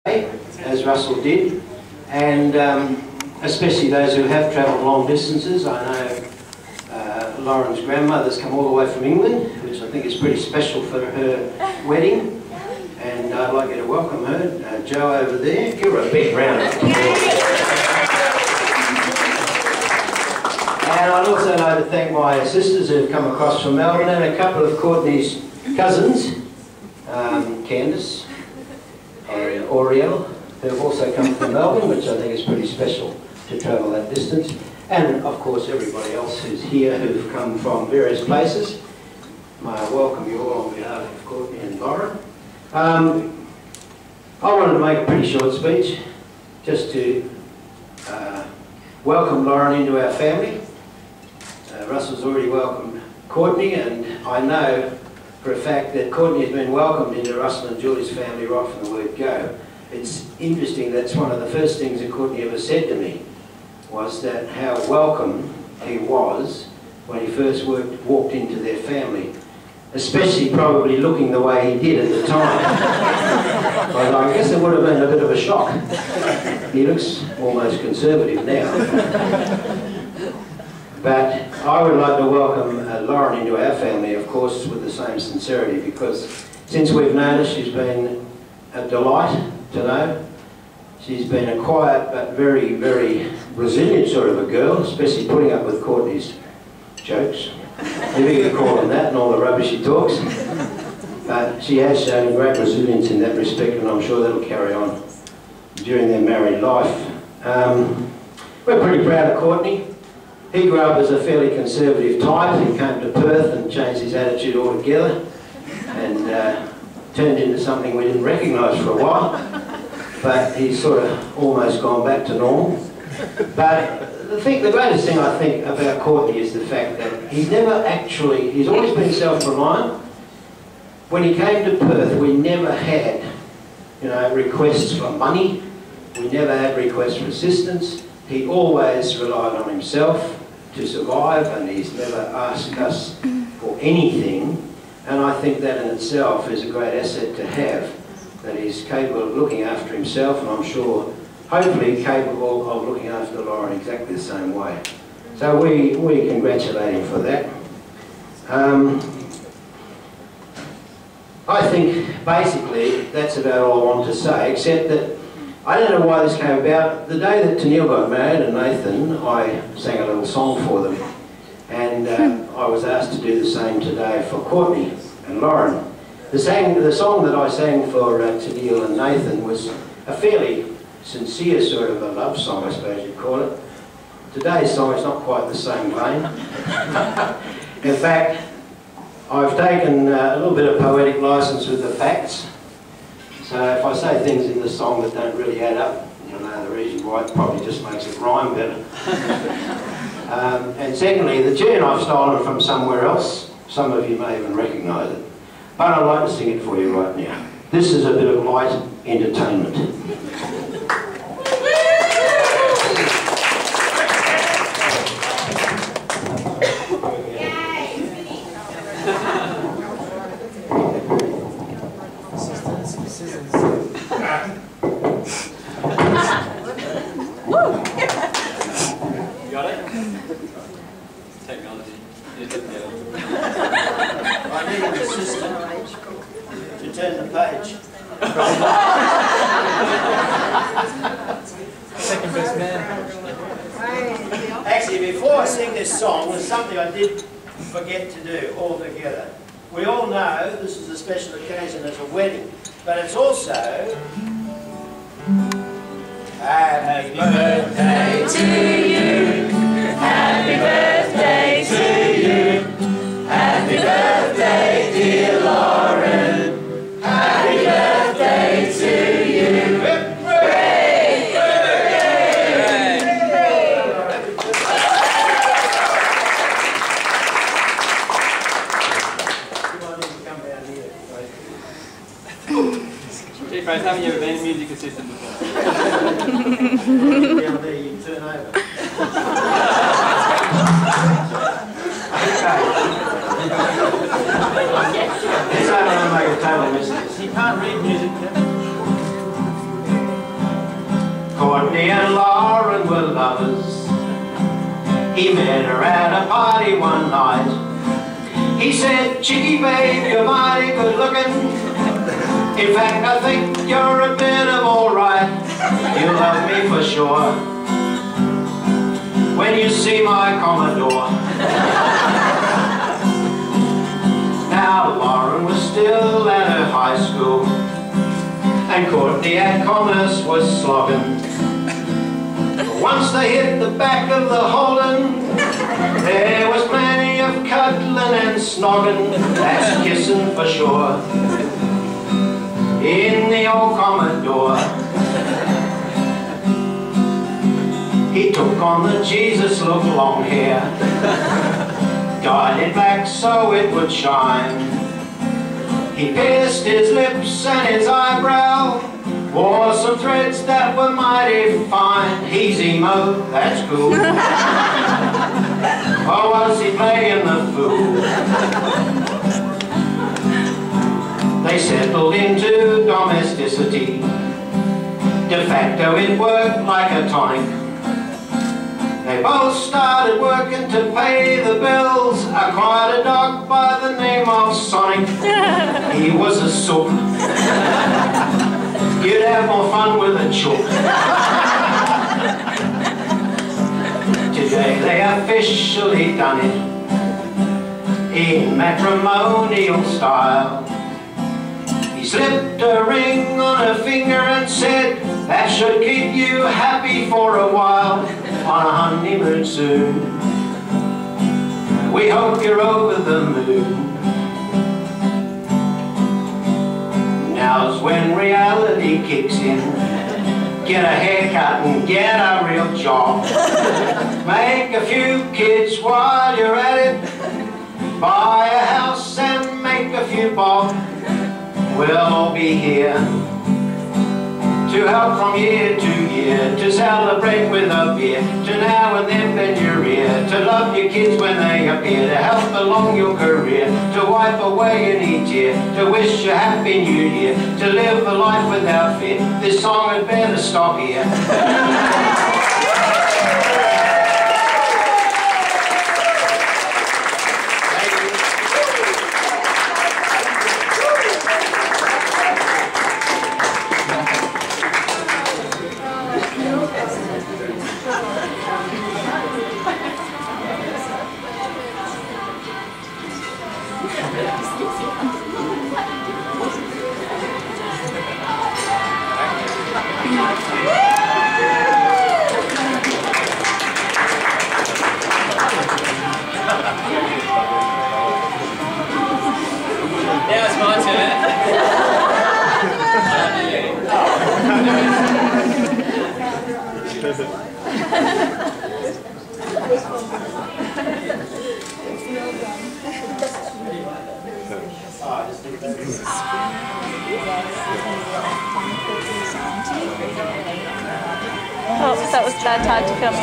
as Russell did, and especially those who have travelled long distances. I know Lauren's grandmother's come all the way from England, which I think is pretty special for her wedding, and I'd like you to welcome her, Jo over there. Give her a big round of applause. And I'd also like to thank my sisters who've come across from Melbourne, and a couple of Courtney's cousins, Candice and Oriel, who have also come from Melbourne, which I think is pretty special to travel that distance. And of course everybody else who's here who've come from various places. May I welcome you all on behalf of Courtney and Lauren. I wanted to make a pretty short speech just to welcome Lauren into our family. Russell's already welcomed Courtney, and I know for a fact that Courtney has been welcomed into Russell and Julie's family right from the word go. It's interesting, that's one of the first things that Courtney ever said to me, was that how welcome he was when he first walked into their family, especially probably looking the way he did at the time. But I guess it would have been a bit of a shock. He looks almost conservative now. But I would like to welcome Lauren into our family, of course, with the same sincerity, because since we've known her, she's been a delight to know. She's been a quiet but very, very resilient sort of a girl, especially putting up with Courtney's jokes, if you could call them that, and all the rubbish she talks. But she has shown great resilience in that respect, and I'm sure that'll carry on during their married life. We're pretty proud of Courtney. He grew up as a fairly conservative type. He came to Perth and changed his attitude altogether, and turned into something we didn't recognise for a while. But he's sort of almost gone back to normal. But the greatest thing I think about Courtney is the fact that he's always been self-reliant. When he came to Perth, we never had, requests for money. We never had requests for assistance. He always relied on himself to survive, and he's never asked us for anything. And I think that in itself is a great asset to have, that he's capable of looking after himself, and I'm sure, hopefully, capable of looking after Lauren exactly the same way. So we congratulate him for that. I think, basically, that's about all I want to say, except that I don't know why this came about. The day that Tennille got married and Nathan, I sang a little song for them, and I was asked to do the same today for Courtney and Lauren. The song that I sang for Tennille and Nathan was a fairly sincere sort of a love song, I suppose you'd call it. Today's song is not quite the same vein. In fact, I've taken a little bit of poetic license with the facts. So if I say things in the song that don't really add up, you'll know the reason why. It probably just makes it rhyme better. And secondly, the tune I've stolen from somewhere else. Some of you may even recognise it. But I'd like to sing it for you right now. This is a bit of light entertainment. I need an assistant to turn the page. Second best man. Actually, before I sing this song, there's something I did forget to do altogether. We all know this is a special occasion as a wedding, but it's also Happy birthday to you. Happy birthday to you. Happy birthday, dear Lauren. Happy birthday to you. Hooray! Hooray! Come down here. Hey Frank, haven't you ever been a music assistant before? Down there, you turn over. This I don't make a total mess. He can't read music, can he? Courtney and Lauren were lovers. He met her at a party one night. He said, "Chickie babe, you're mighty good looking. In fact, I think you're a bit of alright. You love me for sure when you see my Commodore." Now Lauren was still at her high school, and Courtney at commerce was slogging. Once they hit the back of the Holden, there was plenty of cuddling and snogging. That's kissing for sure in the old Commodore. He took on the Jesus look long hair, dyed it black so it would shine. He pierced his lips and his eyebrow, wore some threads that were mighty fine. He's emo, that's cool. Or was he playing the fool? They settled into domesticity. De facto it worked like a tonic. They both started working to pay the bills. Acquired a dog by the name of Sonic. He was a sook. You'd have more fun with a chook. Today they officially done it in matrimonial style. He slipped a ring on her finger and said, "That should keep you happy for a while, on a honeymoon soon. We hope you're over the moon." Now's when reality kicks in. Get a haircut and get a real job. Make a few kids while you're at it. Buy a house and make a few bob. We'll all be here to help from year to year, to celebrate with a beer, to now and then bend your ear, to love your kids when they appear, to help along your career, to wipe away any tear, to wish you happy new year, to live a life without fear. This song had better stop here. Now it's my turn. Oh, that was bad time to film.